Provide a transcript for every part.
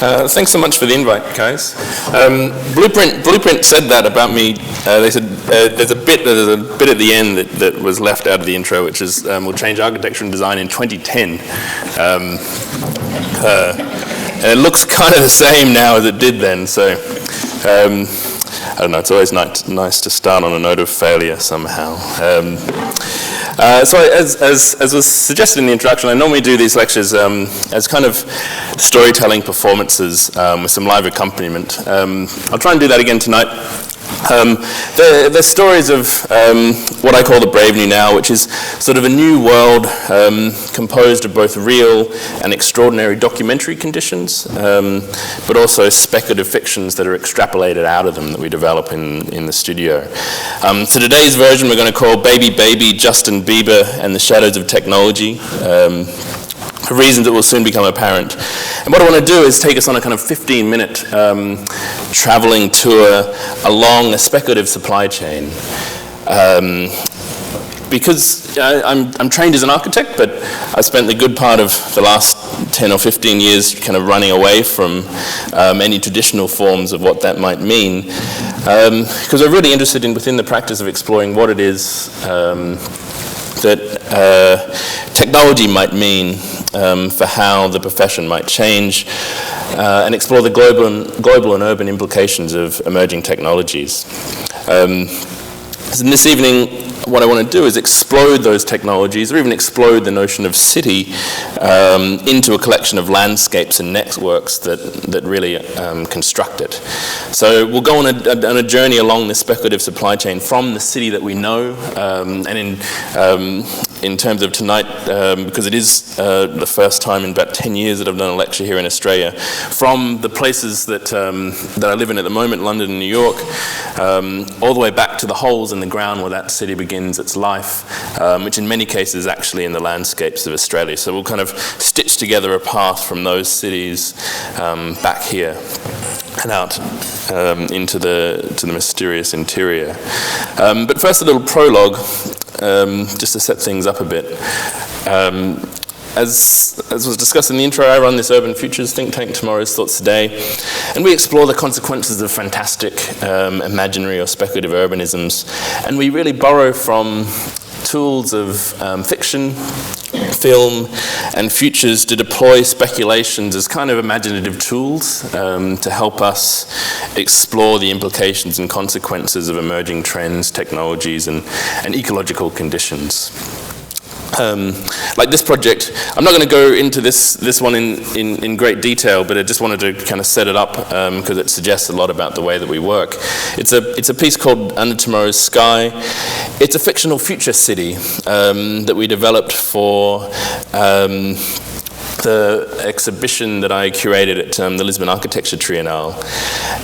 Thanks so much for the invite, guys. Blueprint said that about me. They said there's a bit at the end that was left out of the intro, which is we'll change architecture and design in 2010. And it looks kind of the same now as it did then. So I don't know. It's always nice to start on a note of failure somehow. So as was suggested in the introduction, I normally do these lectures as kind of storytelling performances with some live accompaniment. I'll try and do that again tonight. They're stories of what I call the Brave New Now, which is sort of a new world composed of both real and extraordinary documentary conditions, but also speculative fictions that are extrapolated out of them that we develop in the studio. So today's version we're going to call Baby Baby, Justin Bieber and the Shadows of Technology. For reasons that will soon become apparent. And what I want to do is take us on a kind of 15-minute traveling tour along a speculative supply chain. Because I'm trained as an architect, but I spent the good part of the last 10 or 15 years kind of running away from any traditional forms of what that might mean. Because I'm really interested within the practice of exploring what it is that technology might mean for how the profession might change, and explore the global and urban implications of emerging technologies. So this evening, what I want to do is explode those technologies, or even explode the notion of city into a collection of landscapes and networks that really construct it. So we'll go on a journey along this speculative supply chain from the city that we know, and in terms of tonight, because it is the first time in about 10 years that I've done a lecture here in Australia, from the places that I live in at the moment, London and New York, all the way back to the holes in the ground where that city begins its life, which in many cases is actually in the landscapes of Australia. So we'll kind of stitch together a path from those cities back here and out into the mysterious interior. But first, a little prologue, just to set things up a bit. As was discussed in the intro, I run this Urban Futures think tank, Tomorrow's Thoughts Today, and we explore the consequences of fantastic, imaginary or speculative urbanisms, and we really borrow from tools of fiction, film, and futures to deploy speculations as kind of imaginative tools to help us explore the implications and consequences of emerging trends, technologies, and ecological conditions. Like this project, I'm not going to go into this one in great detail, but I just wanted to kind of set it up because it suggests a lot about the way that we work. It's a piece called Under Tomorrow's Sky. It's a fictional future city that we developed for the exhibition that I curated at the Lisbon Architecture Triennale.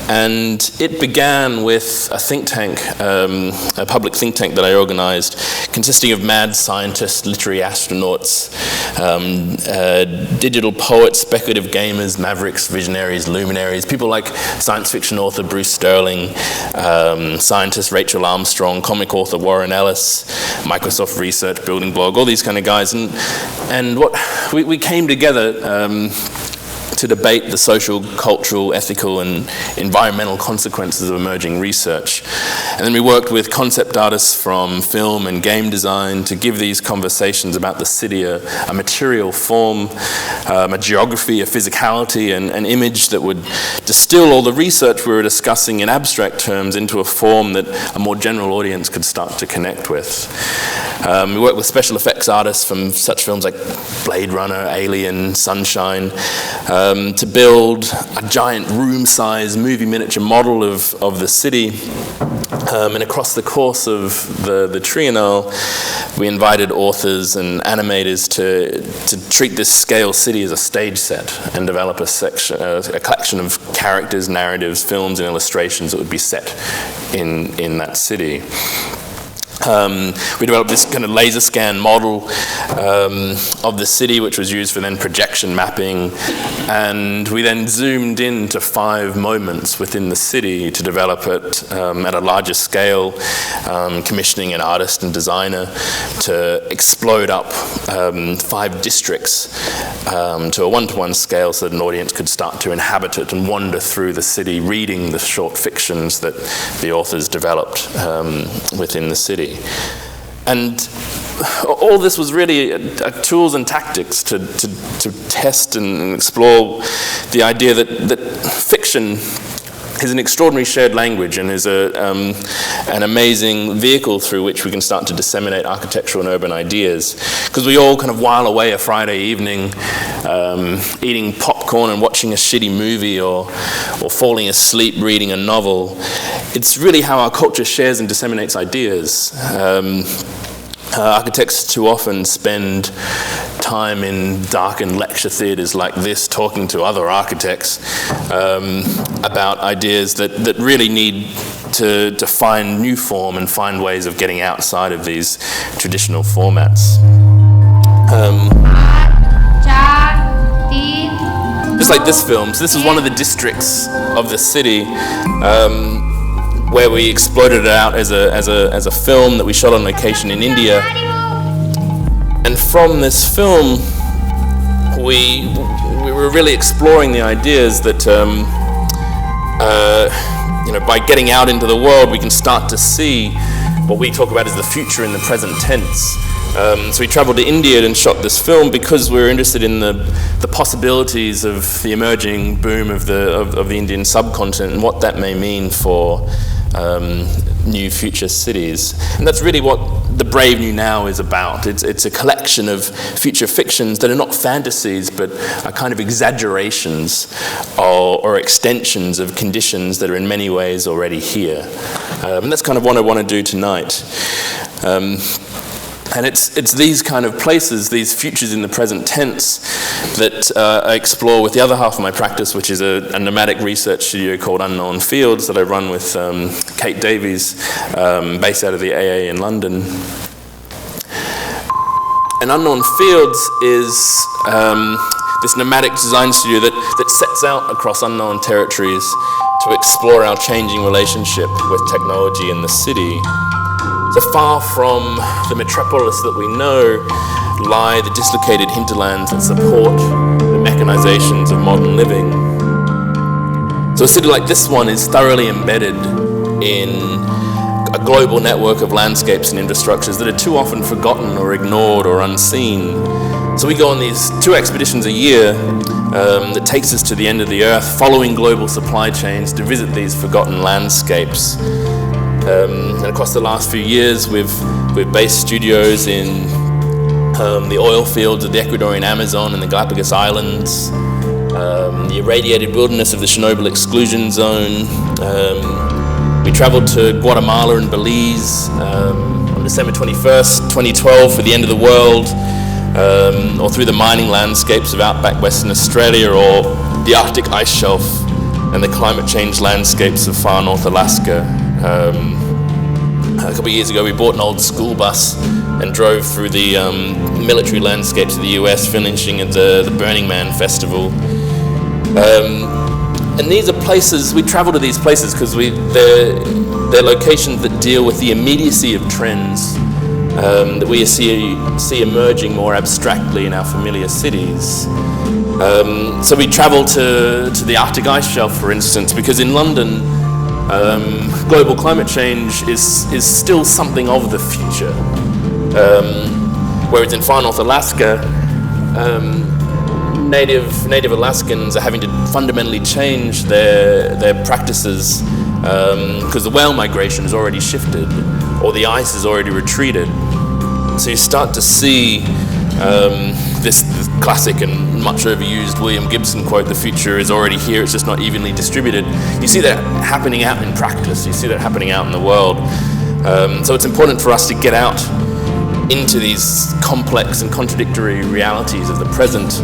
And it began with a think tank, a public think tank that I organized, consisting of mad scientists, literary astronauts, digital poets, speculative gamers, mavericks, visionaries, luminaries, people like science fiction author Bruce Sterling, scientist Rachel Armstrong, comic author Warren Ellis, Microsoft Research, Building Blog, all these kind of guys. And what we came together to debate the social, cultural, ethical, and environmental consequences of emerging research. And then we worked with concept artists from film and game design to give these conversations about the city a material form, a geography, a physicality, and an image that would distill all the research we were discussing in abstract terms into a form that a more general audience could start to connect with. We worked with special effects artists from such films like Blade Runner, Alien, Sunshine, to build a giant room-size movie miniature model of the city. And across the course of the Triennale, we invited authors and animators to treat this scale city as a stage set and develop a collection of characters, narratives, films, and illustrations that would be set in that city. We developed this kind of laser scan model of the city, which was used for then projection mapping, and we then zoomed into 5 moments within the city to develop it at a larger scale, commissioning an artist and designer to explode up 5 districts to a 1-to-1 scale so that an audience could start to inhabit it and wander through the city, reading the short fictions that the authors developed within the city. And all this was really tools and tactics to test and explore the idea that fiction is an extraordinary shared language and is an amazing vehicle through which we can start to disseminate architectural and urban ideas. Because we all kind of while away a Friday evening eating popcorn and watching a shitty movie or falling asleep reading a novel. It's really how our culture shares and disseminates ideas. Architects too often spend time in darkened lecture theatres like this talking to other architects about ideas that really need to find new form and find ways of getting outside of these traditional formats. Just like this film, so this is one of the districts of the city where we exploded it out as a film that we shot on location in India. And from this film, we were really exploring the ideas that by getting out into the world, we can start to see what we talk about as the future in the present tense. So we traveled to India and shot this film because we were interested in the possibilities of the emerging boom of the Indian subcontinent and what that may mean for new future cities. And that's really what The Brave New Now is about. It's a collection of future fictions that are not fantasies, but are kind of exaggerations or extensions of conditions that are in many ways already here. And that's kind of what I want to do tonight. And it's these kind of places, these futures in the present tense, that I explore with the other half of my practice, which is a nomadic research studio called Unknown Fields that I run with Kate Davies, based out of the AA in London. And Unknown Fields is this nomadic design studio that sets out across unknown territories to explore our changing relationship with technology in the city. So far from the metropolis that we know lie the dislocated hinterlands that support the mechanizations of modern living. So a city like this one is thoroughly embedded in a global network of landscapes and infrastructures that are too often forgotten or ignored or unseen. So we go on these 2 expeditions a year that takes us to the end of the earth, following global supply chains to visit these forgotten landscapes. And across the last few years, we've based studios in the oil fields of the Ecuadorian Amazon and the Galapagos Islands, the irradiated wilderness of the Chernobyl exclusion zone. We traveled to Guatemala and Belize on December 21st, 2012 for the end of the world, or through the mining landscapes of outback Western Australia, or the Arctic ice shelf and the climate change landscapes of far North Alaska. A couple of years ago, we bought an old school bus and drove through the military landscapes of the US, finishing at the Burning Man Festival. And these are places, we travel to these places because they're locations that deal with the immediacy of trends that we see emerging more abstractly in our familiar cities. So we travel to the Arctic ice shelf, for instance, because in London, global climate change is still something of the future. Whereas in far North Alaska, native Alaskans are having to fundamentally change their practices because the whale migration has already shifted or the ice has already retreated. So you start to see this classic and much overused William Gibson quote, "The future is already here, it's just not evenly distributed." You see that happening out in practice, you see that happening out in the world. So it's important for us to get out into these complex and contradictory realities of the present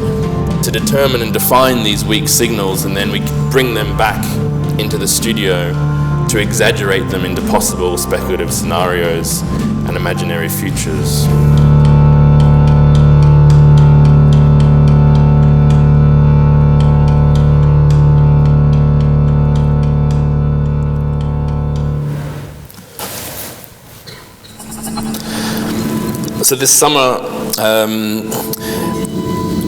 to determine and define these weak signals, and then we bring them back into the studio to exaggerate them into possible speculative scenarios and imaginary futures. So this summer,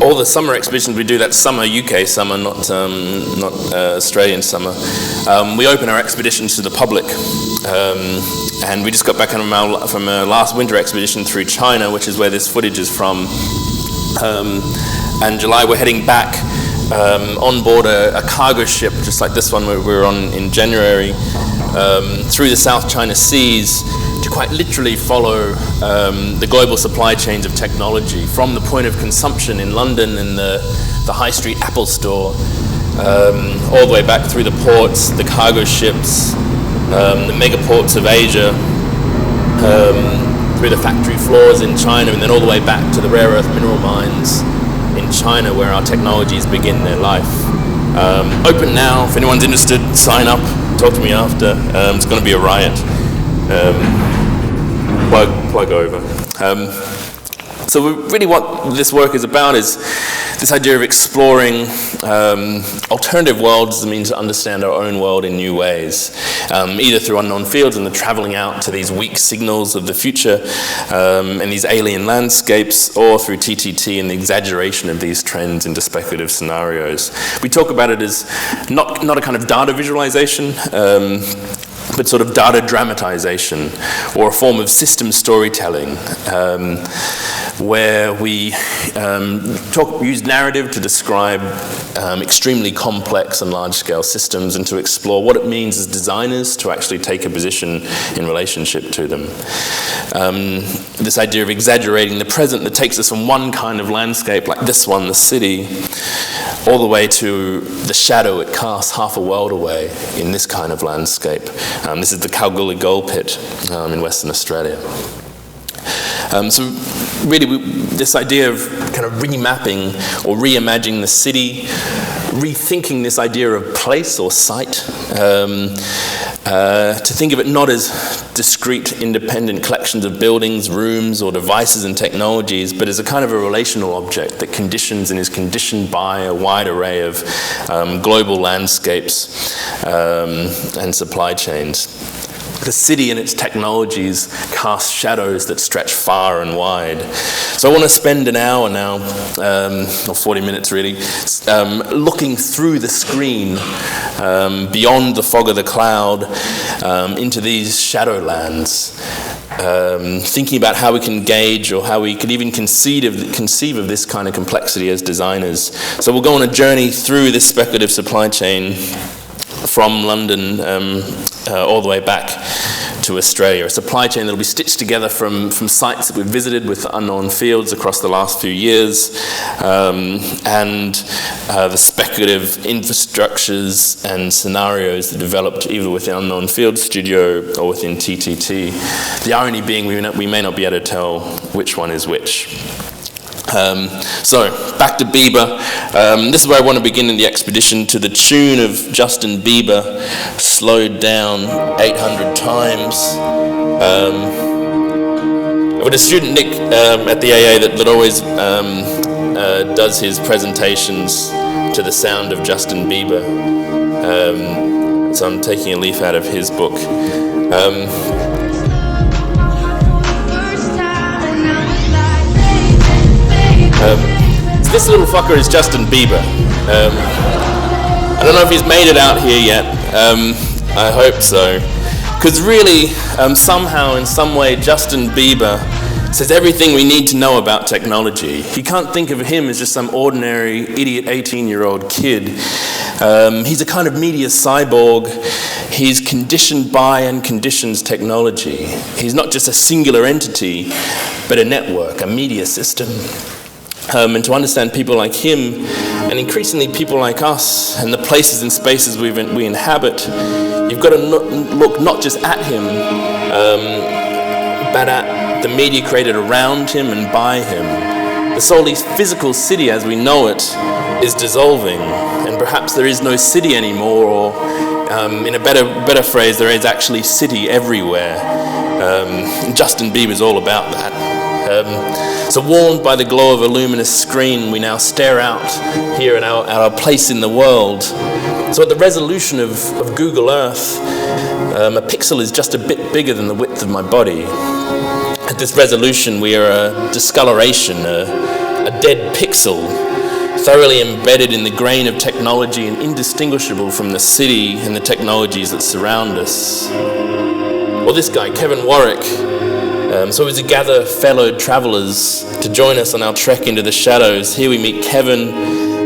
all the summer expeditions we do, that's summer, UK summer, not Australian summer, we open our expeditions to the public. And we just got back from our last winter expedition through China, which is where this footage is from. And July, we're heading back on board a cargo ship, just like this one we were on in January, through the South China Seas, to quite literally follow the global supply chains of technology from the point of consumption in London in the high street Apple store, all the way back through the ports, the cargo ships, the mega ports of Asia, through the factory floors in China, and then all the way back to the rare earth mineral mines in China, where our technologies begin their life. Open now. If anyone's interested, sign up, talk to me after. It's going to be a riot. Plug over. So really what this work is about is this idea of exploring alternative worlds as a means to understand our own world in new ways, either through unknown fields and the traveling out to these weak signals of the future and these alien landscapes, or through TTT and the exaggeration of these trends into speculative scenarios. We talk about it as not a kind of data visualization, but sort of data dramatization, or a form of system storytelling, where we use narrative to describe extremely complex and large-scale systems, and to explore what it means as designers to actually take a position in relationship to them. This idea of exaggerating the present that takes us from one kind of landscape, like this one, the city, all the way to the shadow it casts half a world away in this kind of landscape. This is the Kalgoorlie Gold Pit in Western Australia. So really, this idea of kind of remapping or reimagining the city, rethinking this idea of place or site, to think of it not as discrete, independent collections of buildings, rooms, or devices and technologies, but as a kind of a relational object that conditions and is conditioned by a wide array of global landscapes and supply chains. The city and its technologies cast shadows that stretch far and wide. So I want to spend an hour now, or 40 minutes really, looking through the screen, beyond the fog of the cloud, into these shadowlands, thinking about how we can gauge, or how we could even conceive of this kind of complexity as designers. So we'll go on a journey through this speculative supply chain from London all the way back to Australia. A supply chain that will be stitched together from sites that we've visited with unknown fields across the last few years, and the speculative infrastructures and scenarios that developed either within Unknown Field Studio or within TTT. The irony being we may not be able to tell which one is which. So, back to Bieber. This is where I want to begin in the expedition, to the tune of Justin Bieber, slowed down 800 times. I've got a student, Nick, at the AA that always does his presentations to the sound of Justin Bieber. So I'm taking a leaf out of his book. This little fucker is Justin Bieber. I don't know if he's made it out here yet. I hope so. Because really, somehow, in some way, Justin Bieber says everything we need to know about technology. You can't think of him as just some ordinary, idiot 18-year-old kid. He's a kind of media cyborg. He's conditioned by and conditions technology. He's not just a singular entity, but a network, a media system. And to understand people like him, and increasingly people like us, and the places and spaces we inhabit, you've got to look not just at him, but at the media created around him and by him. The solely physical city as we know it is dissolving, and perhaps there is no city anymore, or in a better phrase, there is actually city everywhere. Justin Bieber's all about that. So warmed by the glow of a luminous screen, we now stare out here at our place in the world. So at the resolution of Google Earth, a pixel is just a bit bigger than the width of my body. At this resolution, we are a discoloration, a dead pixel, thoroughly embedded in the grain of technology and indistinguishable from the city and the technologies that surround us. Well, this guy, Kevin Warwick, so as we gather fellow travellers to join us on our trek into the shadows, here we meet Kevin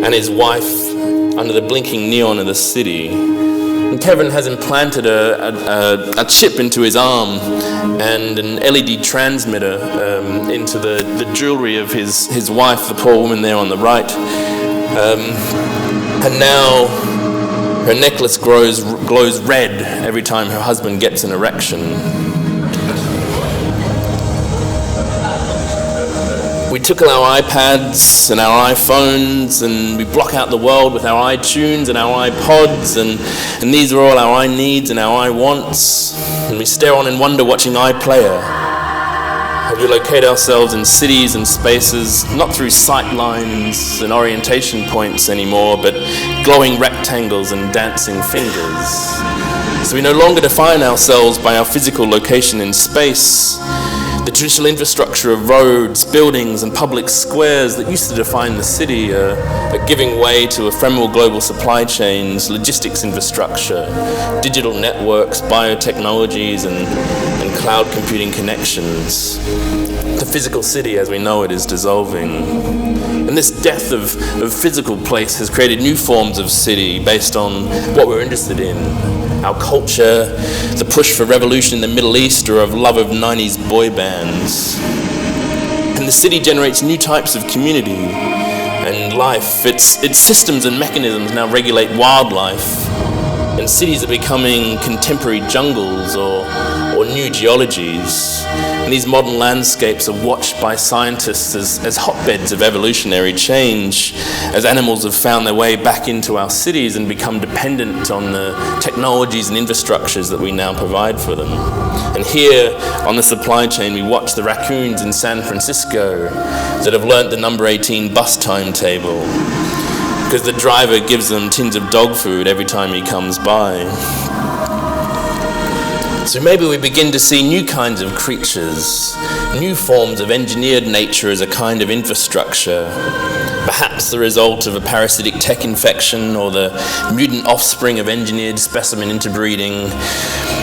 and his wife under the blinking neon of the city. And Kevin has implanted a chip into his arm and an LED transmitter into the jewellery of his wife, the poor woman there on the right. And now her necklace glows red every time her husband gets an erection. We took our iPads and our iPhones and we block out the world with our iTunes and our iPods, and these are all our I needs and our I wants, and we stare on in wonder watching iPlayer. As we locate ourselves in cities and spaces, not through sight lines and orientation points anymore, but glowing rectangles and dancing fingers. So we no longer define ourselves by our physical location in space. The traditional infrastructure of roads, buildings, and public squares that used to define the city are giving way to ephemeral global supply chains, logistics infrastructure, digital networks, biotechnologies, and cloud computing connections. The physical city as we know it is dissolving. And this death of physical place has created new forms of city based on what we're interested in. Our culture, the push for revolution in the Middle East, or of love of 90s boy bands. And the city generates new types of community and life. Its systems and mechanisms now regulate wildlife. And cities are becoming contemporary jungles or new geologies. And these modern landscapes are watched by scientists as hotbeds of evolutionary change, as animals have found their way back into our cities and become dependent on the technologies and infrastructures that we now provide for them. And here on the supply chain, we watch the raccoons in San Francisco that have learnt the number 18 bus timetable, because the driver gives them tins of dog food every time he comes by. So maybe we begin to see new kinds of creatures, new forms of engineered nature as a kind of infrastructure, perhaps the result of a parasitic tech infection or the mutant offspring of engineered specimen interbreeding.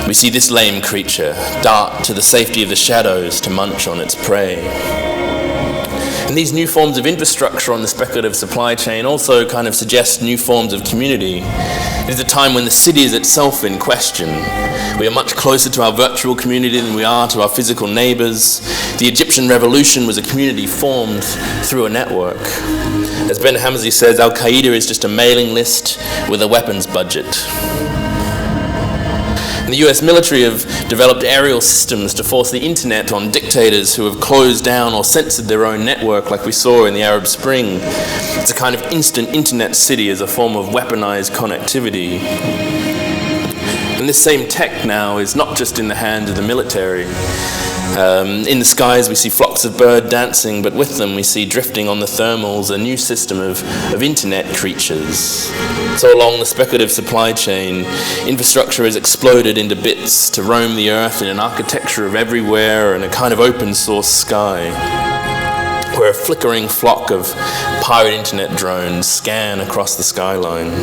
We see this lame creature dart to the safety of the shadows to munch on its prey. And these new forms of infrastructure on the speculative supply chain also kind of suggest new forms of community. It is a time when the city is itself in question. We are much closer to our virtual community than we are to our physical neighbours. The Egyptian revolution was a community formed through a network. As Ben Hammersley says, Al-Qaeda is just a mailing list with a weapons budget. And the US military have developed aerial systems to force the internet on dictators who have closed down or censored their own network, like we saw in the Arab Spring. It's a kind of instant internet city as a form of weaponized connectivity. And this same tech now is not just in the hands of the military. In the skies we see flocks of bird dancing, but with them we see drifting on the thermals a new system of internet creatures. So along the speculative supply chain, infrastructure has exploded into bits to roam the earth in an architecture of everywhere and a kind of open source sky, where a flickering flock of pirate internet drones scan across the skyline.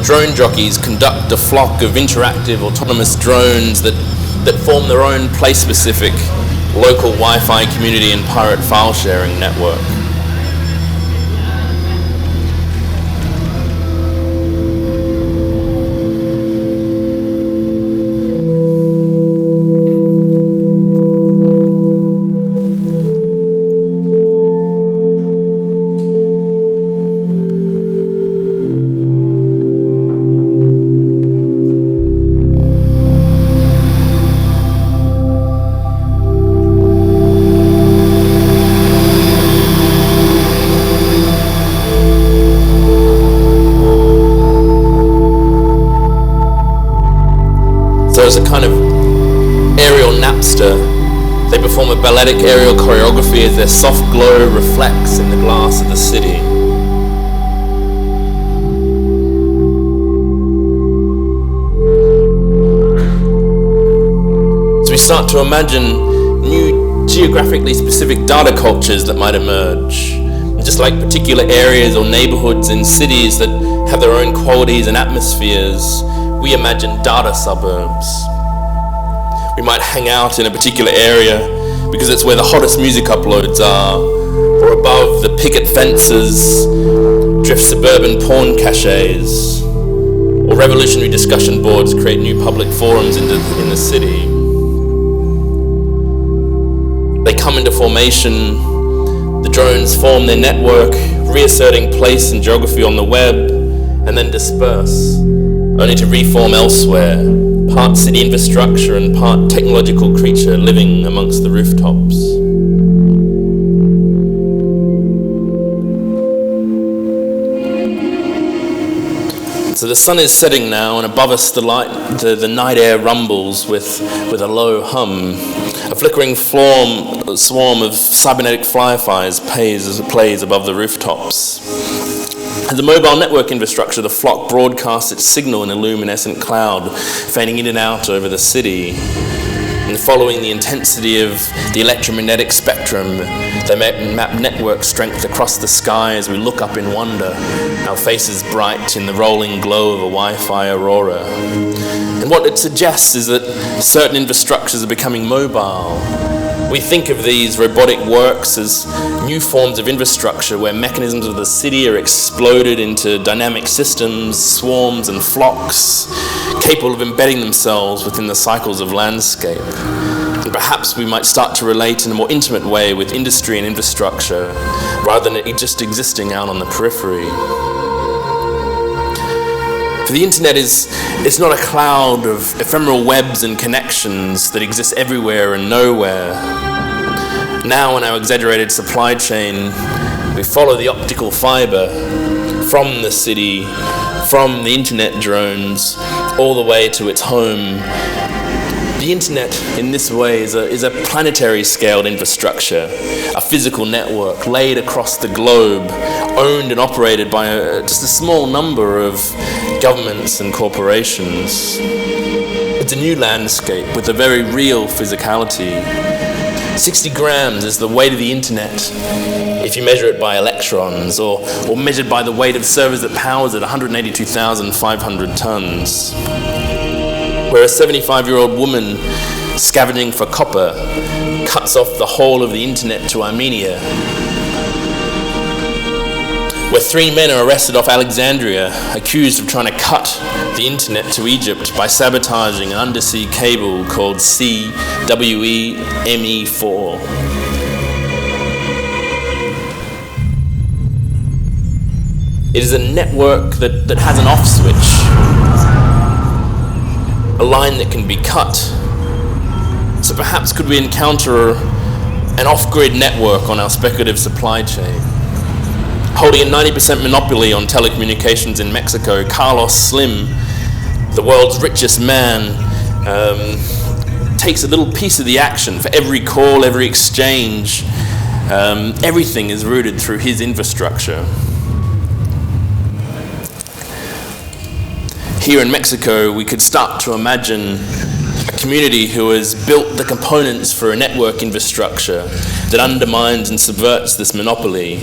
Drone jockeys conduct a flock of interactive autonomous drones that form their own place-specific local Wi-Fi community and pirate file-sharing network. as a kind of aerial Napster. They perform a balletic aerial choreography as their soft glow reflects in the glass of the city. So we start to imagine new geographically specific data cultures that might emerge. And just like particular areas or neighborhoods in cities that have their own qualities and atmospheres, we imagine data suburbs. We might hang out in a particular area because it's where the hottest music uploads are, or above the picket fences drift suburban porn caches, or revolutionary discussion boards create new public forums in the city. They come into formation, the drones form their network, reasserting place and geography on the web, and then disperse, only to reform elsewhere, part city infrastructure and part technological creature living amongst the rooftops. So the sun is setting now, and above us the night air rumbles with a low hum. A flickering swarm of cybernetic fireflies plays above the rooftops. As a mobile network infrastructure, the flock broadcasts its signal in a luminescent cloud, fading in and out over the city. And following the intensity of the electromagnetic spectrum, they map network strength across the sky as we look up in wonder, our faces bright in the rolling glow of a Wi-Fi aurora. And what it suggests is that certain infrastructures are becoming mobile. We think of these robotic works as new forms of infrastructure where mechanisms of the city are exploded into dynamic systems, swarms and flocks, capable of embedding themselves within the cycles of landscape. And perhaps we might start to relate in a more intimate way with industry and infrastructure, rather than it just existing out on the periphery. For the internet it's not a cloud of ephemeral webs and connections that exist everywhere and nowhere. Now in our exaggerated supply chain, we follow the optical fiber from the city, from the internet drones, all the way to its home. The internet, in this way, is a planetary scaled infrastructure, a physical network laid across the globe, owned and operated by just a small number of governments and corporations. It's a new landscape with a very real physicality. 60 grams is the weight of the internet if you measure it by electrons, or measured by the weight of servers that powers it, 182,500 tons. Where a 75-year-old woman scavenging for copper cuts off the whole of the internet to Armenia. Where 3 men are arrested off Alexandria, accused of trying to cut the internet to Egypt by sabotaging an undersea cable called CWE-ME4. It is a network that has an off switch, a line that can be cut. So perhaps could we encounter an off-grid network on our speculative supply chain? Holding a 90% monopoly on telecommunications in Mexico, Carlos Slim, the world's richest man, takes a little piece of the action. For every call, every exchange, everything is routed through his infrastructure. Here in Mexico, we could start to imagine a community who has built the components for a network infrastructure that undermines and subverts this monopoly.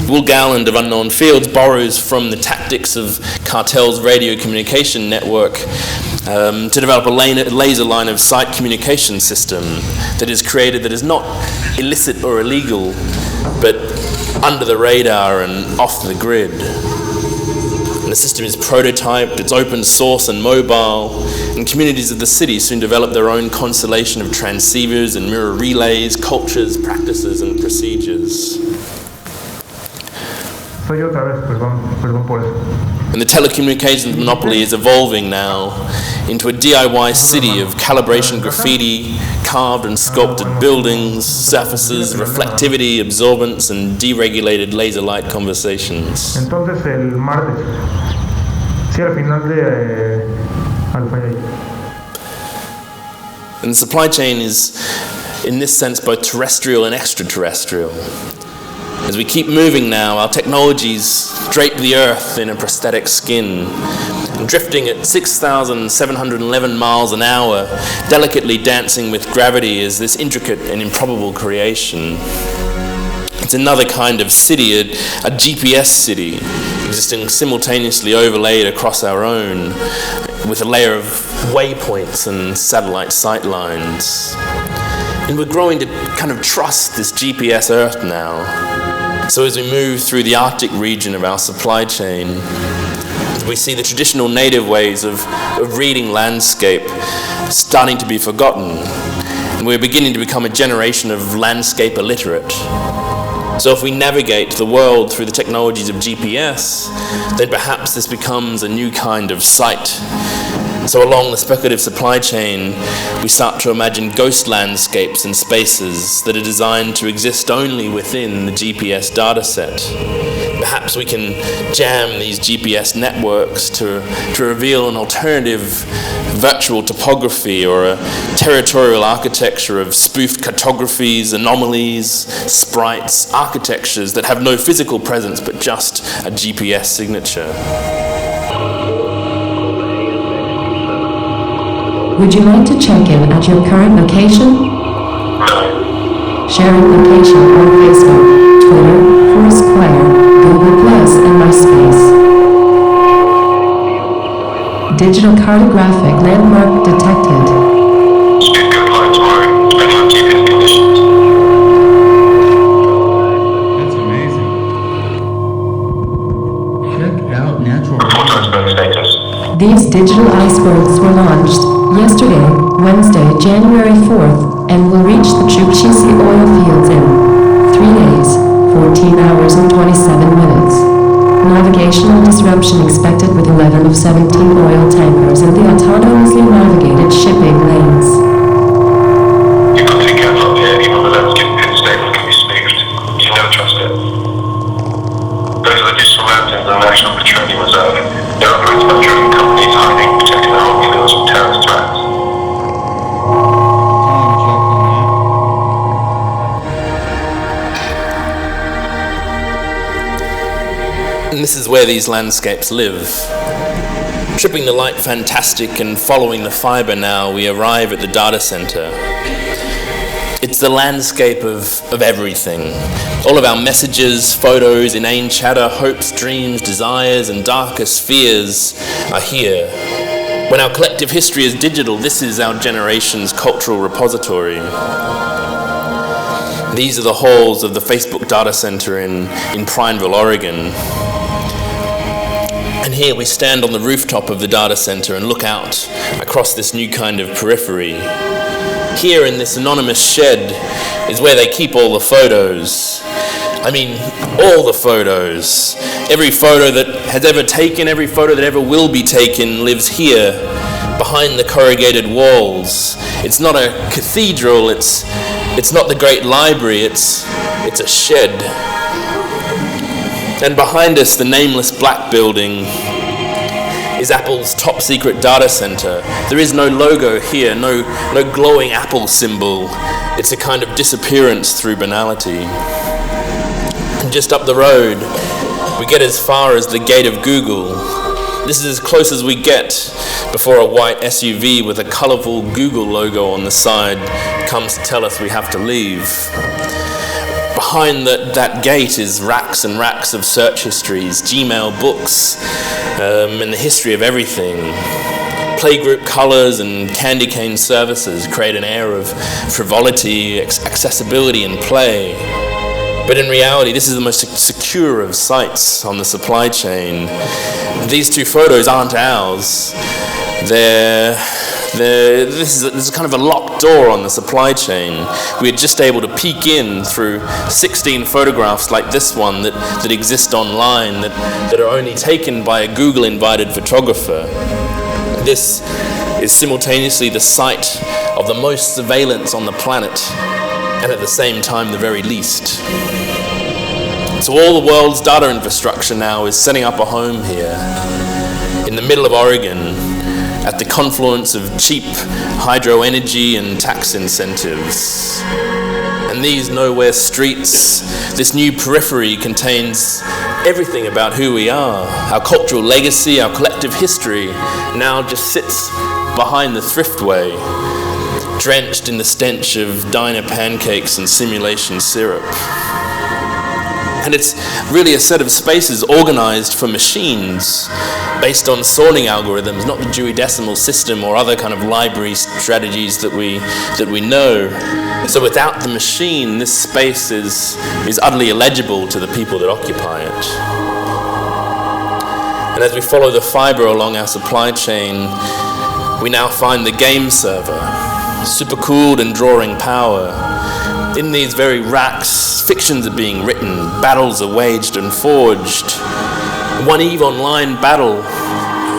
Will Gowland of Unknown Fields borrows from the tactics of cartel's radio communication network to develop a laser line of sight communication system that is created that is not illicit or illegal, but under the radar and off the grid. And the system is prototyped, it's open source and mobile, and communities of the city soon develop their own constellation of transceivers and mirror relays, cultures, practices, and procedures. Soy yo otra vez, perdón por eso. And the telecommunications monopoly is evolving now into a DIY city of calibration graffiti, carved and sculpted buildings, surfaces, reflectivity, absorbance, and deregulated laser light conversations. Entonces el martes, sí, al final de Alfa y ahí. And the supply chain is, in this sense, both terrestrial and extraterrestrial. As we keep moving now, our technologies drape the Earth in a prosthetic skin, drifting at 6,711 miles an hour, delicately dancing with gravity is this intricate and improbable creation. It's another kind of city, a GPS city, existing simultaneously overlaid across our own, with a layer of waypoints and satellite sightlines. And we're growing to kind of trust this GPS Earth now. So as we move through the Arctic region of our supply chain, we see the traditional native ways of reading landscape starting to be forgotten. And we're beginning to become a generation of landscape illiterate. So if we navigate the world through the technologies of GPS, then perhaps this becomes a new kind of sight. So along the speculative supply chain, we start to imagine ghost landscapes and spaces that are designed to exist only within the GPS dataset. Perhaps we can jam these GPS networks to reveal an alternative virtual topography or a territorial architecture of spoofed cartographies, anomalies, sprites, architectures that have no physical presence but just a GPS signature. Would you like to check in at your current location? Sharing location on Facebook, Twitter, Foursquare, Google+, and MySpace. Digital cartographic landmark detected. Speed good line tomorrow, depending on GPS conditions. That's amazing. Check out natural. Report iceberg status. These digital icebergs were launched yesterday, Wednesday, January 4th, and will reach the Chukchi oil fields in 3 days, 14 hours and 27 minutes. Navigational disruption expected with 11 of 17 oil tankers in the autonomously navigated shipping lanes. You've got to be careful up here, even the landscape pit stable can be spoofed. You can never trust it. Those are the digital mountains of the National Petroleum Reserve. They're operated by drilling companies hiding, protecting their oil fields from terrorist threats. And this is where these landscapes live. Tripping the light fantastic and following the fiber now, we arrive at the data center. It's the landscape of everything. All of our messages, photos, inane chatter, hopes, dreams, desires, and darkest fears are here. When our collective history is digital, this is our generation's cultural repository. These are the halls of the Facebook data center in Prineville, Oregon. And here we stand on the rooftop of the data center and look out across this new kind of periphery. Here in this anonymous shed is where they keep all the photos. I mean, all the photos. Every photo that has ever taken, every photo that ever will be taken lives here, behind the corrugated walls. It's not a cathedral, it's not the great library, it's a shed. And behind us, the nameless black building is Apple's top secret data center. There is no logo here, no glowing Apple symbol. It's a kind of disappearance through banality. And just up the road, we get as far as the gate of Google. This is as close as we get before a white SUV with a colorful Google logo on the side comes to tell us we have to leave. Behind that gate is racks and racks of search histories, Gmail books, and the history of everything. Playgroup colors and candy cane services create an air of frivolity, accessibility, and play. But in reality, this is the most secure of sites on the supply chain. These two photos aren't ours. This is kind of a locked door on the supply chain. We're just able to peek in through 16 photographs like this one that exist online, that are only taken by a Google-invited photographer. This is simultaneously the site of the most surveillance on the planet, and at the same time the very least. So all the world's data infrastructure now is setting up a home here, in the middle of Oregon, at the confluence of cheap hydro energy and tax incentives. And these nowhere streets, this new periphery contains everything about who we are. Our cultural legacy, our collective history now just sits behind the thriftway, drenched in the stench of diner pancakes and simulation syrup. And it's really a set of spaces organized for machines, based on sorting algorithms, not the Dewey Decimal System or other kind of library strategies that we know. So without the machine, this space is utterly illegible to the people that occupy it. And as we follow the fiber along our supply chain, we now find the game server, supercooled and drawing power. In these very racks, fictions are being written, battles are waged and forged. One EVE Online battle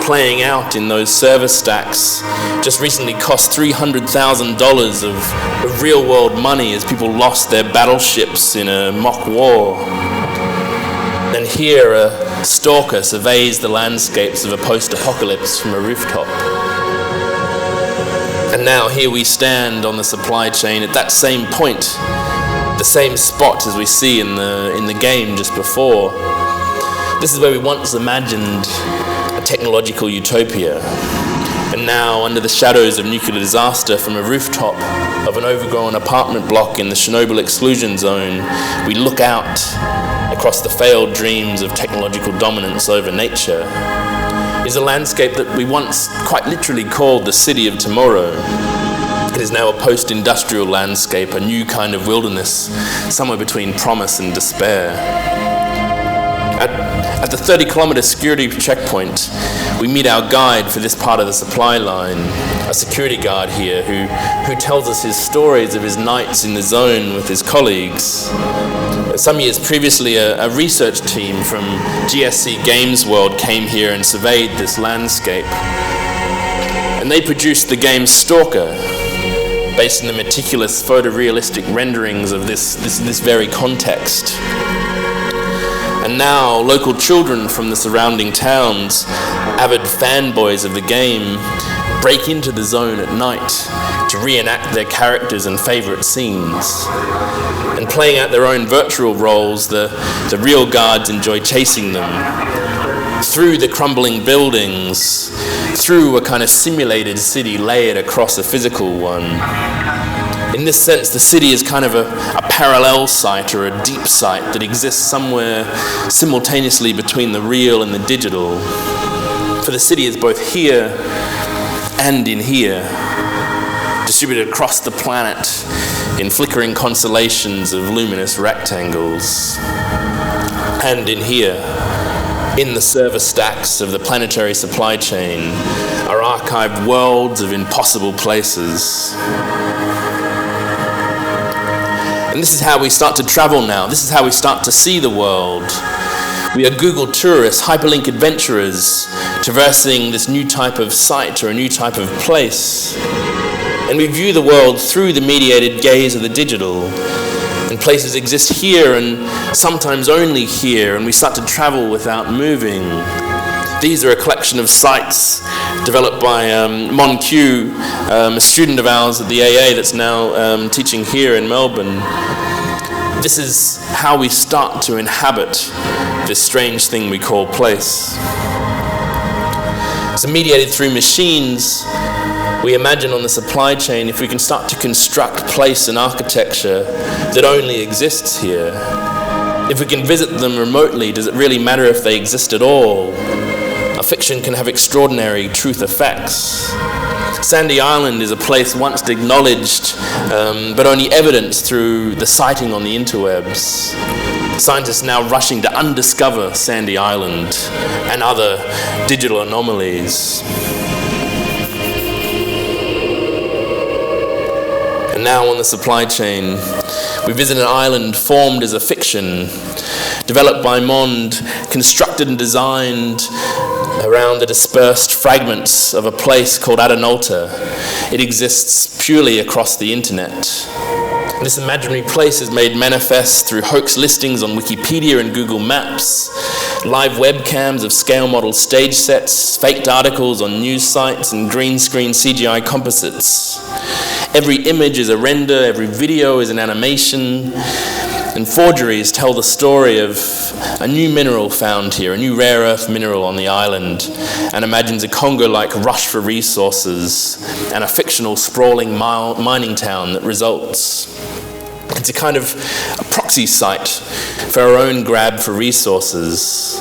playing out in those server stacks just recently cost $300,000 of real-world money as people lost their battleships in a mock war. And here a stalker surveys the landscapes of a post-apocalypse from a rooftop. And now here we stand on the supply chain at that same point, the same spot as we see in the game just before. This is where we once imagined a technological utopia. And now, under the shadows of nuclear disaster from a rooftop of an overgrown apartment block in the Chernobyl exclusion zone, we look out across the failed dreams of technological dominance over nature. Is a landscape that we once quite literally called the city of tomorrow. It is now a post-industrial landscape, a new kind of wilderness, somewhere between promise and despair. At the 30-kilometer security checkpoint, we meet our guide for this part of the supply line, a security guard here who tells us his stories of his nights in the zone with his colleagues. Some years previously, a research team from GSC Games World came here and surveyed this landscape. And they produced the game Stalker, based on the meticulous photorealistic renderings of this very context. And now, local children from the surrounding towns, avid fanboys of the game, break into the zone at night to reenact their characters and favorite scenes. And playing out their own virtual roles, the real guards enjoy chasing them through the crumbling buildings, through a kind of simulated city layered across a physical one. In this sense, the city is kind of a parallel site or a deep site that exists somewhere simultaneously between the real and the digital. For the city is both here and in here, distributed across the planet in flickering constellations of luminous rectangles. And in here, in the server stacks of the planetary supply chain, are archived worlds of impossible places. And this is how we start to travel now. This is how we start to see the world. We are Google tourists, hyperlink adventurers, traversing this new type of site or a new type of place. And we view the world through the mediated gaze of the digital. And places exist here and sometimes only here, and we start to travel without moving. These are a collection of sites developed by Mon Q, a student of ours at the AA that's now teaching here in Melbourne. This is how we start to inhabit this strange thing we call place. So mediated through machines, we imagine on the supply chain if we can start to construct place and architecture that only exists here. If we can visit them remotely, does it really matter if they exist at all? A fiction can have extraordinary truth effects. Sandy Island is a place once acknowledged, but only evidenced through the sighting on the interwebs. Scientists now rushing to undiscover Sandy Island and other digital anomalies. And now on the supply chain, we visit an island formed as a fiction, developed by Mond, constructed and designed around the dispersed fragments of a place called Adenolta. It exists purely across the internet. This imaginary place is made manifest through hoax listings on Wikipedia and Google Maps, live webcams of scale model stage sets, faked articles on news sites, and green screen CGI composites. Every image is a render, every video is an animation, and forgeries tell the story of a new mineral found here, a new rare earth mineral on the island, and imagines a Congo-like rush for resources and a fictional sprawling mining town that results. It's a kind of a proxy site for our own grab for resources.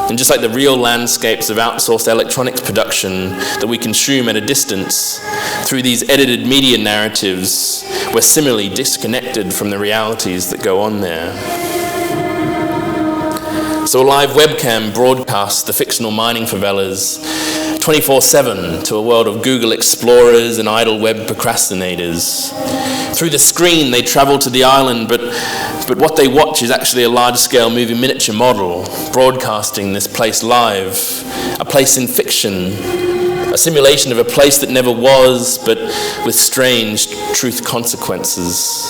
And just like the real landscapes of outsourced electronics production that we consume at a distance, through these edited media narratives, we're similarly disconnected from the realities that go on there. So a live webcam broadcasts the fictional mining favelas 24/7 to a world of Google explorers and idle web procrastinators. Through the screen, they travel to the island, but what they watch is actually a large-scale movie miniature model broadcasting this place live, a place in fiction, a simulation of a place that never was, but with strange truth consequences.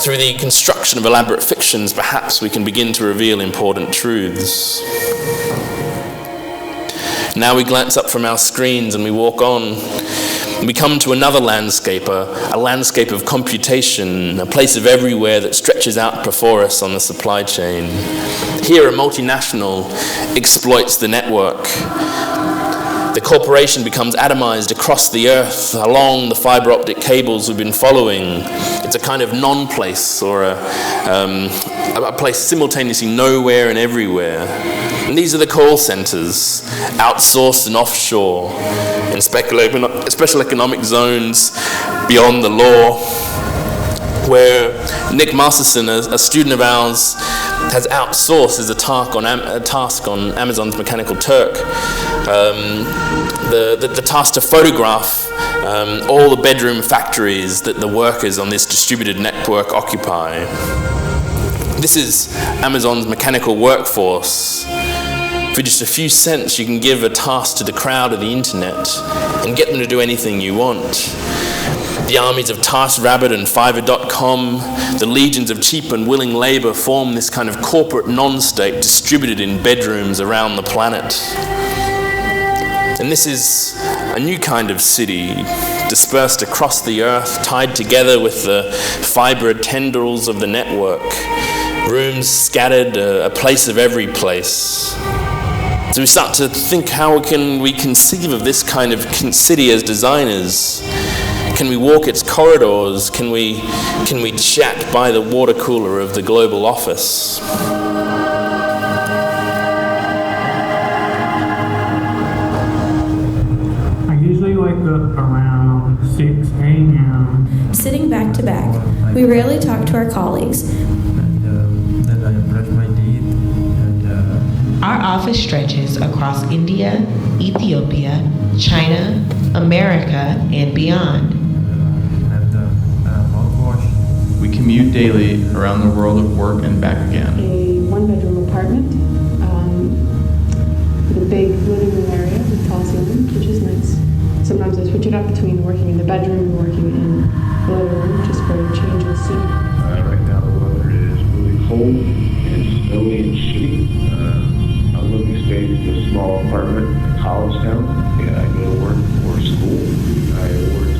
Through the construction of elaborate fictions, perhaps we can begin to reveal important truths. Now we glance up from our screens and we walk on. We come to another landscape, a landscape of computation, a place of everywhere that stretches out before us on the supply chain. Here, a multinational exploits the network. The corporation becomes atomized across the earth, along the fiber optic cables we've been following. It's a kind of non-place, or a place simultaneously nowhere and everywhere. And these are the call centers, outsourced and offshore, in special economic zones beyond the law, where Nick Masterson, a student of ours, has outsourced as a task on Amazon's Mechanical Turk, the task to photograph all the bedroom factories that the workers on this distributed network occupy. This is Amazon's mechanical workforce. For just a few cents, you can give a task to the crowd of the internet and get them to do anything you want. The armies of TaskRabbit and Fiverr.com, the legions of cheap and willing labor form this kind of corporate non-state distributed in bedrooms around the planet. And this is a new kind of city, dispersed across the earth, tied together with the fiber tendrils of the network. Rooms scattered, a place of every place. So we start to think, how can we conceive of this kind of city as designers? Can we walk its corridors? Can we chat by the water cooler of the global office? I usually wake up around 6 a.m. Sitting back to back, we rarely talk to our colleagues. Then I brush my teeth and Our office stretches across India, Ethiopia, China, America, and beyond. have the mouthwash. We commute daily around the world of work and back again. A one-bedroom apartment with a big living room area with tall ceilings, which is nice. Sometimes I switch it up between working in the bedroom and working in the living room, just for a change of scene. Right now the weather is really cold and snowy and shitty. I'm living space in a small apartment in a college town. Yeah, I go to work for school. I work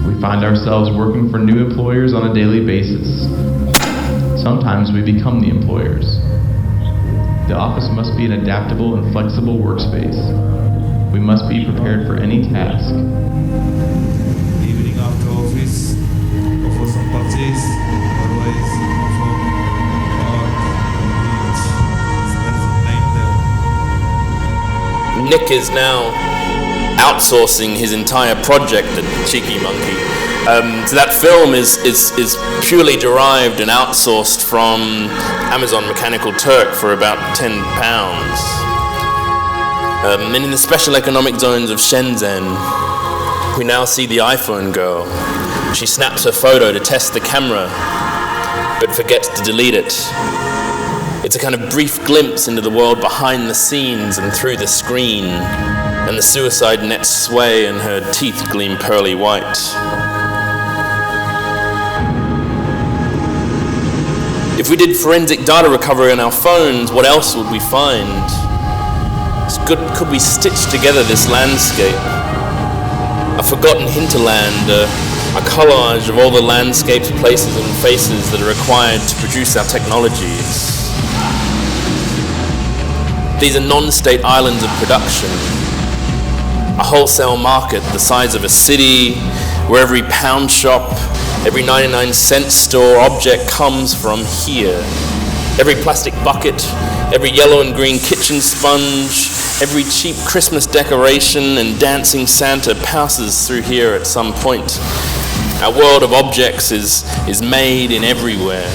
for... We find ourselves working for new employers on a daily basis. Sometimes we become the employers. The office must be an adaptable and flexible workspace. We must be prepared for any task. Evening after office, go for some purchase, otherwise from park, beach, spend some time there. Nick is now outsourcing his entire project, the cheeky monkey. So that film is purely derived and outsourced from Amazon Mechanical Turk for about £10. And in the special economic zones of Shenzhen, we now see the iPhone girl. She snaps her photo to test the camera, but forgets to delete it. It's a kind of brief glimpse into the world behind the scenes and through the screen, and the suicide nets sway and her teeth gleam pearly white. If we did forensic data recovery on our phones, what else would we find? Could we stitch together this landscape? A forgotten hinterland, a collage of all the landscapes, places and faces that are required to produce our technologies. These are non-state islands of production. A wholesale market the size of a city, where every pound shop, every 99-cent store object comes from here. Every plastic bucket, every yellow and green kitchen sponge, every cheap Christmas decoration and dancing Santa passes through here at some point. Our world of objects is made in everywhere.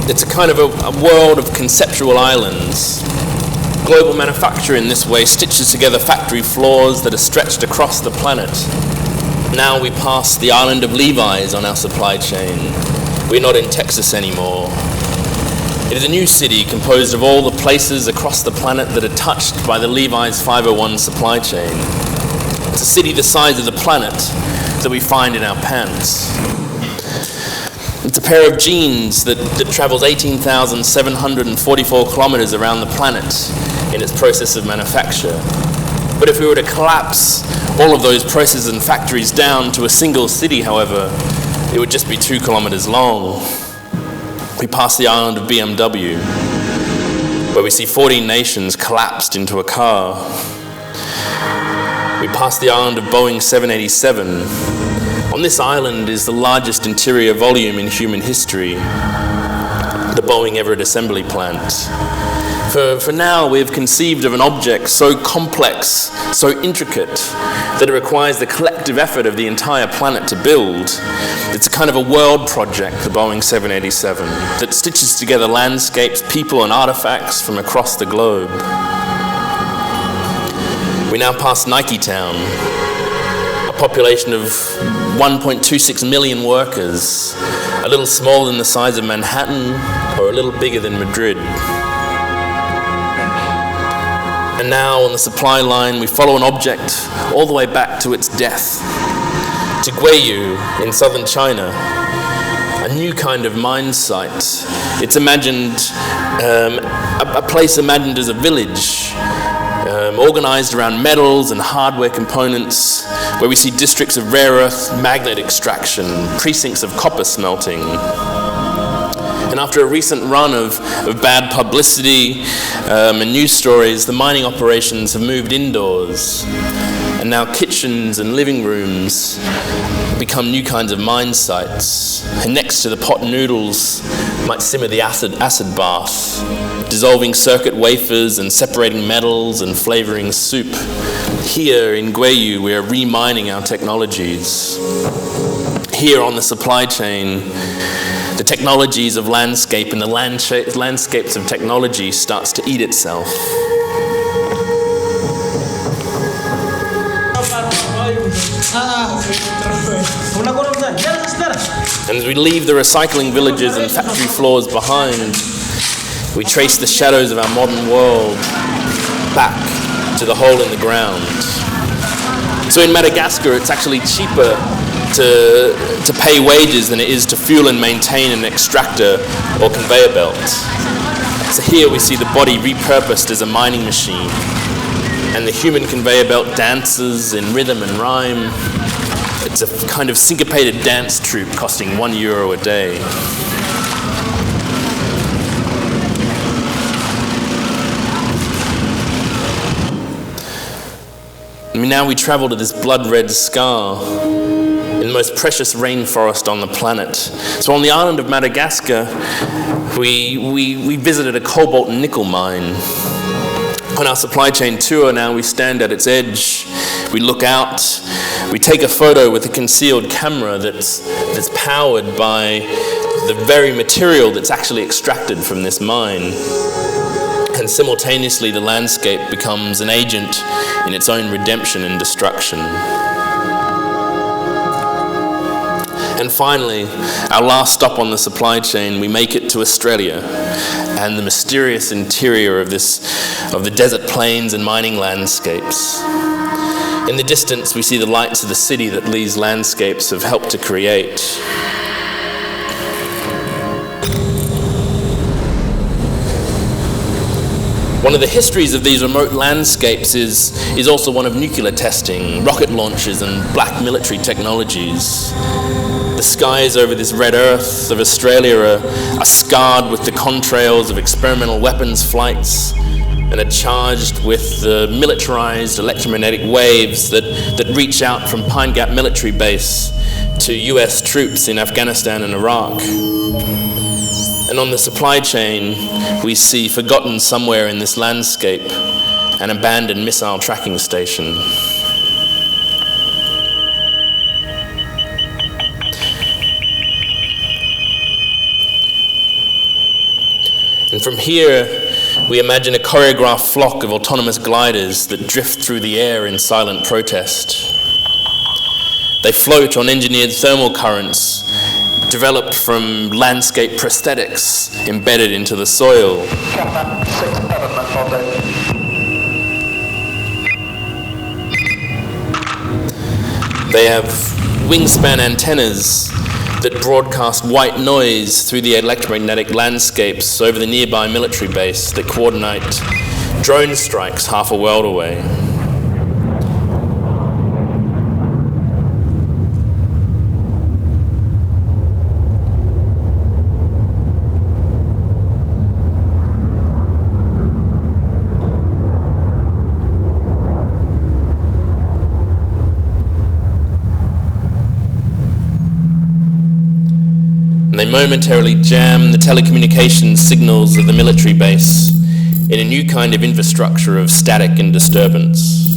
It's a kind of a world of conceptual islands. Global manufacture in this way stitches together factory floors that are stretched across the planet. Now we pass the island of Levi's on our supply chain. We're not in Texas anymore. It is a new city composed of all the places across the planet that are touched by the Levi's 501 supply chain. It's a city the size of the planet that we find in our pants. It's a pair of jeans that travels 18,744 kilometers around the planet in its process of manufacture. But if we were to collapse all of those processes and factories down to a single city, however, it would just be 2 kilometers long. We pass the island of BMW, where we see 14 nations collapsed into a car. We pass the island of Boeing 787. On this island is the largest interior volume in human history, the Boeing Everett Assembly Plant. For now, we have conceived of an object so complex, so intricate, that it requires the collective effort of the entire planet to build. It's a kind of a world project, the Boeing 787, that stitches together landscapes, people, and artifacts from across the globe. We now pass Nike Town, a population of 1.26 million workers, a little smaller than the size of Manhattan or a little bigger than Madrid. And now on the supply line, we follow an object all the way back to its death, to Guiyu in southern China, a new kind of mine site. It's imagined, a place imagined as a village, organized around metals and hardware components, where we see districts of rare earth magnet extraction, precincts of copper smelting. And after a recent run of bad publicity and news stories, the mining operations have moved indoors. And now kitchens and living rooms become new kinds of mine sites. And next to the pot noodles might simmer the acid bath, dissolving circuit wafers and separating metals and flavoring soup. Here in Guiyu, we are remining our technologies. Here on the supply chain, the technologies of landscape and the landscapes of technology starts to eat itself. And as we leave the recycling villages and factory floors behind, we trace the shadows of our modern world back to the hole in the ground. So in Madagascar, it's actually cheaper to pay wages than it is to fuel and maintain an extractor or conveyor belt. So here we see the body repurposed as a mining machine, and the human conveyor belt dances in rhythm and rhyme. It's a kind of syncopated dance troupe costing €1 a day. Now we travel to this blood-red scar. And in the most precious rainforest on the planet. So on the island of Madagascar, we visited a cobalt and nickel mine. On our supply chain tour now, we stand at its edge, we look out, we take a photo with a concealed camera that's powered by the very material that's actually extracted from this mine. And simultaneously, the landscape becomes an agent in its own redemption and destruction. And finally, our last stop on the supply chain, we make it to Australia and the mysterious interior of the desert plains and mining landscapes. In the distance, we see the lights of the city that these landscapes have helped to create. One of the histories of these remote landscapes is also one of nuclear testing, rocket launches, and black military technologies. The skies over this red earth of Australia are scarred with the contrails of experimental weapons flights and are charged with the militarized electromagnetic waves that reach out from Pine Gap military base to US troops in Afghanistan and Iraq. And on the supply chain, we see, forgotten somewhere in this landscape, an abandoned missile tracking station. And from here, we imagine a choreographed flock of autonomous gliders that drift through the air in silent protest. They float on engineered thermal currents developed from landscape prosthetics embedded into the soil. They have wingspan antennas that broadcast white noise through the electromagnetic landscapes over the nearby military base that coordinate drone strikes half a world away. They momentarily jam the telecommunications signals of the military base in a new kind of infrastructure of static and disturbance.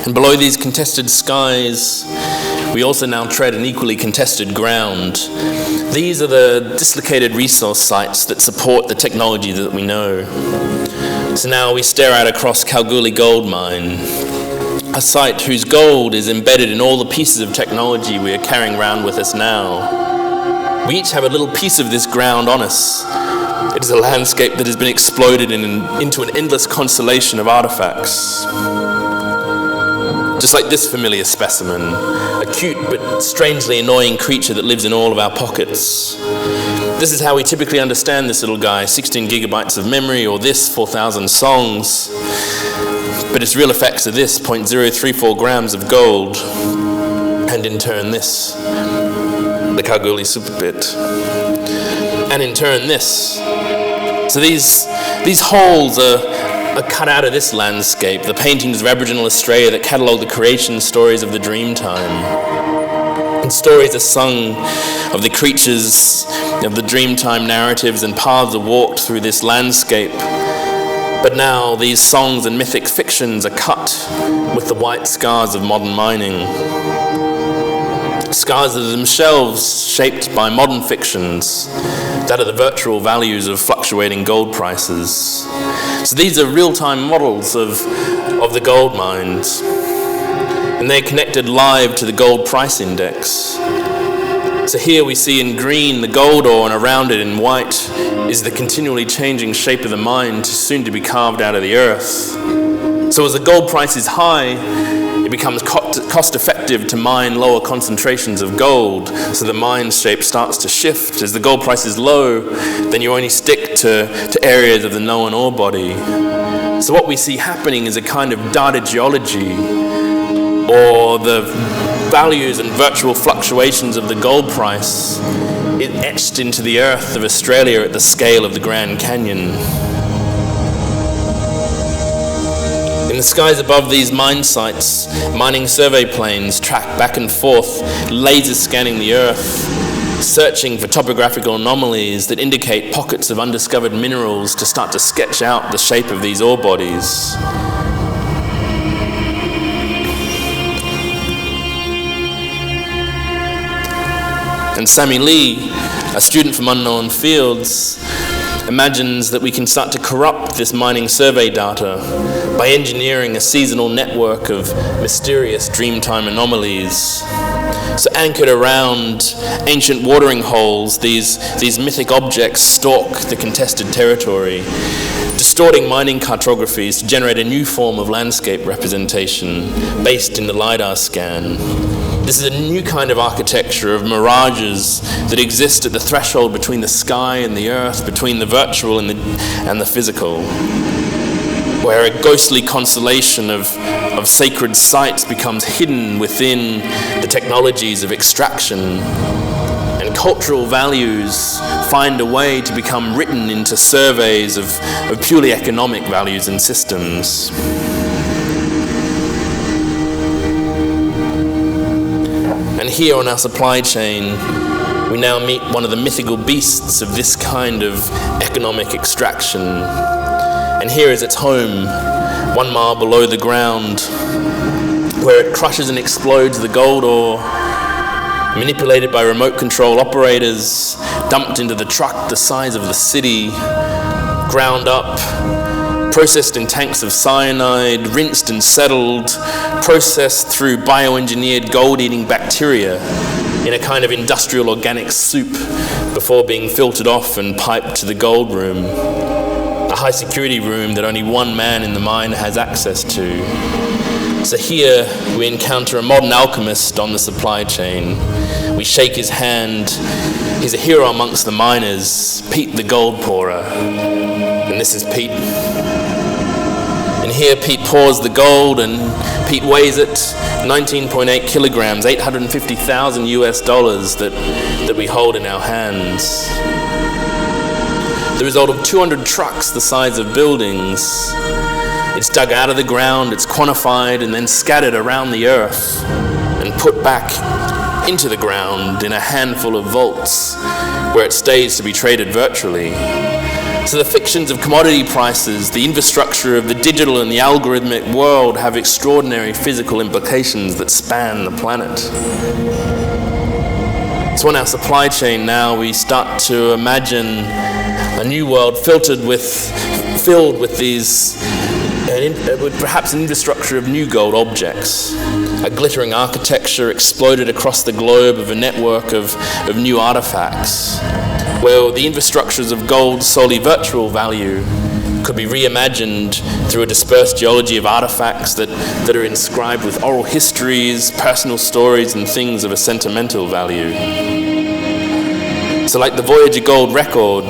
And below these contested skies, we also now tread an equally contested ground. These are the dislocated resource sites that support the technology that we know. So now we stare out across Kalgoorlie Gold Mine, a site whose gold is embedded in all the pieces of technology we are carrying around with us now. We each have a little piece of this ground on us. It is a landscape that has been exploded into an endless constellation of artifacts. Just like this familiar specimen, a cute but strangely annoying creature that lives in all of our pockets. This is how we typically understand this little guy, 16 gigabytes of memory, or this, 4,000 songs. But its real effects are this, 0.034 grams of gold, and in turn this, the Kalgoorlie Superbit, and in turn this. So these holes are cut out of this landscape, the paintings of Aboriginal Australia that catalogue the creation stories of the Dreamtime. And stories are sung of the creatures of the Dreamtime narratives, and paths are walked through this landscape. But now these songs and mythic fictions are cut with the white scars of modern mining. Scars that are themselves shaped by modern fictions, that are the virtual values of fluctuating gold prices. So these are real-time models of the gold mines, and they're connected live to the gold price index. So here we see in green the gold ore, and around it in white is the continually changing shape of the mine, soon to be carved out of the earth. So as the gold price is high, it becomes cost effective to mine lower concentrations of gold, so the mine shape starts to shift. As the gold price is low, then you only stick to areas of the known ore body. So what we see happening is a kind of data geology, or the values and virtual fluctuations of the gold price etched into the earth of Australia at the scale of the Grand Canyon. In the skies above these mine sites, mining survey planes track back and forth, laser scanning the earth, searching for topographical anomalies that indicate pockets of undiscovered minerals to start to sketch out the shape of these ore bodies. And Sammy Lee, a student from Unknown Fields, imagines that we can start to corrupt this mining survey data by engineering a seasonal network of mysterious dreamtime anomalies. So anchored around ancient watering holes, these mythic objects stalk the contested territory, distorting mining cartographies to generate a new form of landscape representation based in the LiDAR scan. This is a new kind of architecture of mirages that exist at the threshold between the sky and the earth, between the virtual and the physical, where a ghostly constellation of sacred sites becomes hidden within the technologies of extraction, and cultural values find a way to become written into surveys of purely economic values and systems. And here on our supply chain, we now meet one of the mythical beasts of this kind of economic extraction. And here is its home, 1 mile below the ground, where it crushes and explodes the gold ore, manipulated by remote control operators, dumped into the truck the size of the city, ground up, processed in tanks of cyanide, rinsed and settled, processed through bioengineered gold-eating bacteria in a kind of industrial organic soup before being filtered off and piped to the gold room, a high-security room that only one man in the mine has access to. So here we encounter a modern alchemist on the supply chain. We shake his hand. He's a hero amongst the miners, Pete the gold pourer. And this is Pete. And here Pete pours the gold, and Pete weighs it, 19.8 kilograms, $850,000 that we hold in our hands. The result of 200 trucks the size of buildings. It's dug out of the ground, it's quantified, and then scattered around the earth and put back into the ground in a handful of vaults where it stays to be traded virtually. So the fictions of commodity prices, the infrastructure of the digital and the algorithmic world have extraordinary physical implications that span the planet. So on our supply chain now, we start to imagine a new world filled with these, with perhaps an infrastructure of new gold objects, a glittering architecture exploded across the globe of a network of new artifacts, where the infrastructures of gold's solely virtual value could be reimagined through a dispersed geology of artifacts that are inscribed with oral histories, personal stories, and things of a sentimental value. So like the Voyager gold record,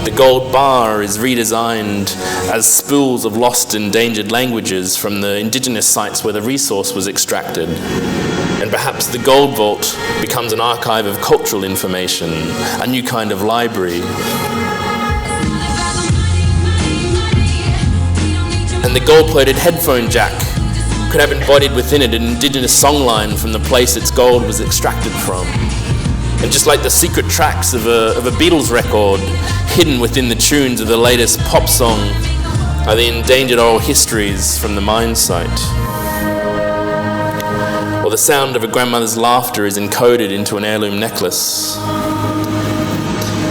the gold bar is redesigned as spools of lost, endangered languages from the indigenous sites where the resource was extracted. And perhaps the gold vault becomes an archive of cultural information, a new kind of library. And the gold-plated headphone jack could have embodied within it an indigenous songline from the place its gold was extracted from. And just like the secret tracks of a Beatles record, hidden within the tunes of the latest pop song are the endangered oral histories from the mine site. Or the sound of a grandmother's laughter is encoded into an heirloom necklace.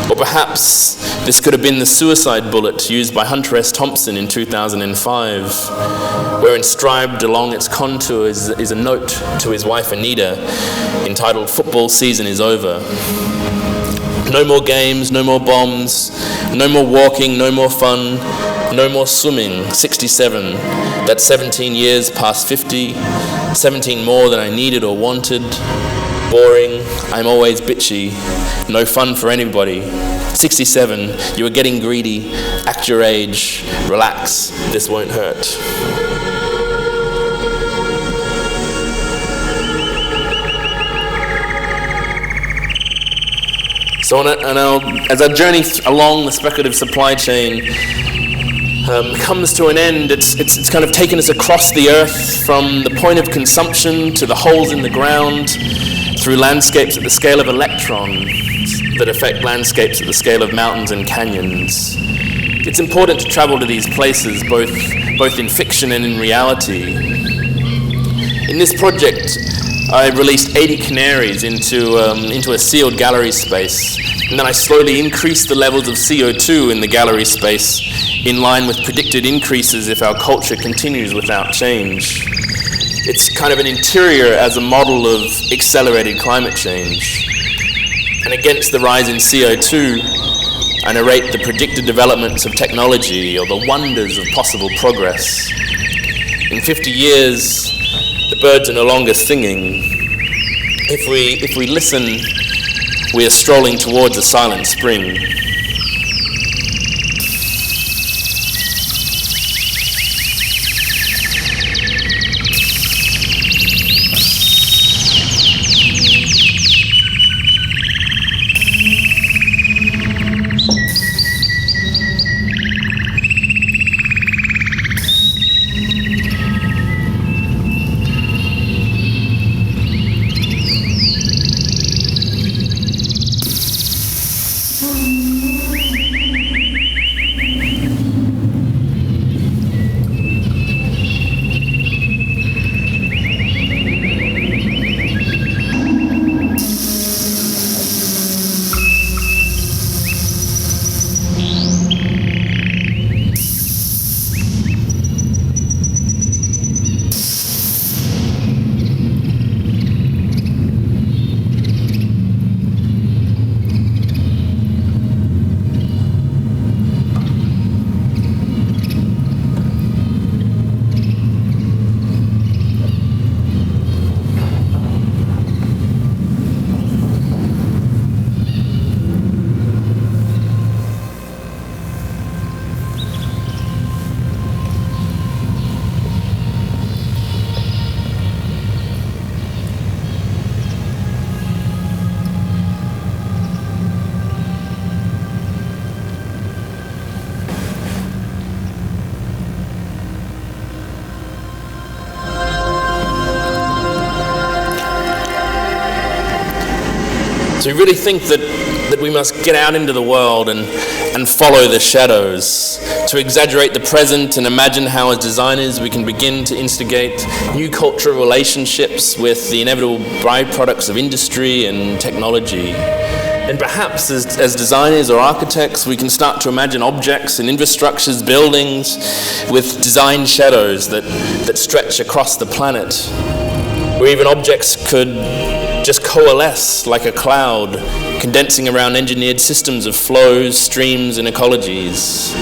Or perhaps this could have been the suicide bullet used by Hunter S. Thompson in 2005, where inscribed along its contour is a note to his wife Anita entitled "Football season is over. No more games, no more bombs, no more walking, no more fun. No more swimming, 67. That's 17 years past 50. 17 more than I needed or wanted. Boring, I'm always bitchy. No fun for anybody. 67, you are getting greedy. Act your age. Relax, this won't hurt. So as our journey along the speculative supply chain comes to an end, it's kind of taken us across the earth from the point of consumption to the holes in the ground, through landscapes at the scale of electrons that affect landscapes at the scale of mountains and canyons. It's important to travel to these places, both in fiction and in reality. In this project, I released 80 canaries into a sealed gallery space, and then I slowly increased the levels of CO2 in the gallery space in line with predicted increases if our culture continues without change. It's kind of an interior as a model of accelerated climate change. And against the rise in CO2, I narrate the predicted developments of technology or the wonders of possible progress. In 50 years, the birds are no longer singing. If we listen, we are strolling towards a silent spring. So we really think that we must get out into the world and follow the shadows, to exaggerate the present and imagine how as designers we can begin to instigate new cultural relationships with the inevitable byproducts of industry and technology. And perhaps as designers or architects we can start to imagine objects and infrastructures, buildings with design shadows that stretch across the planet, where even objects could just coalesce like a cloud, condensing around engineered systems of flows, streams, and ecologies.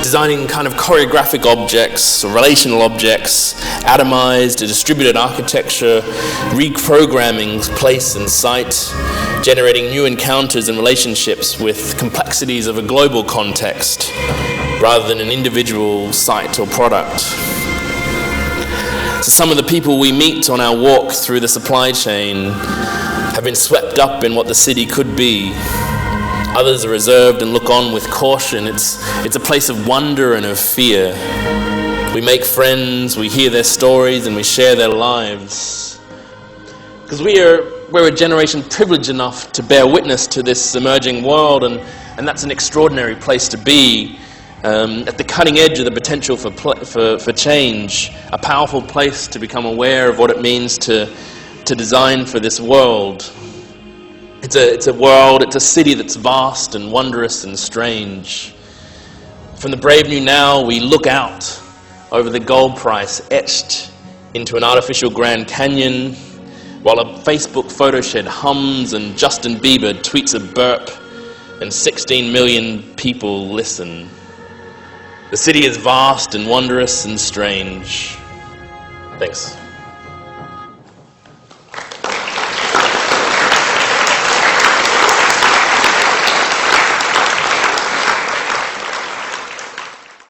Designing kind of choreographic objects, or relational objects, atomized, distributed architecture, reprogramming place and site, generating new encounters and relationships with complexities of a global context, rather than an individual site or product. So some of the people we meet on our walk through the supply chain have been swept up in what the city could be. Others are reserved and look on with caution. It's a place of wonder and of fear. We make friends, we hear their stories, and we share their lives. Because we're a generation privileged enough to bear witness to this emerging world, and that's an extraordinary place to be. At the cutting edge of the potential for change, a powerful place to become aware of what it means to design for this world. It's a world, it's a city that's vast and wondrous and strange. From the brave new now, we look out over the gold price etched into an artificial Grand Canyon, while a Facebook photo shed hums and Justin Bieber tweets a burp and 16 million people listen. The city is vast and wondrous and strange. Thanks.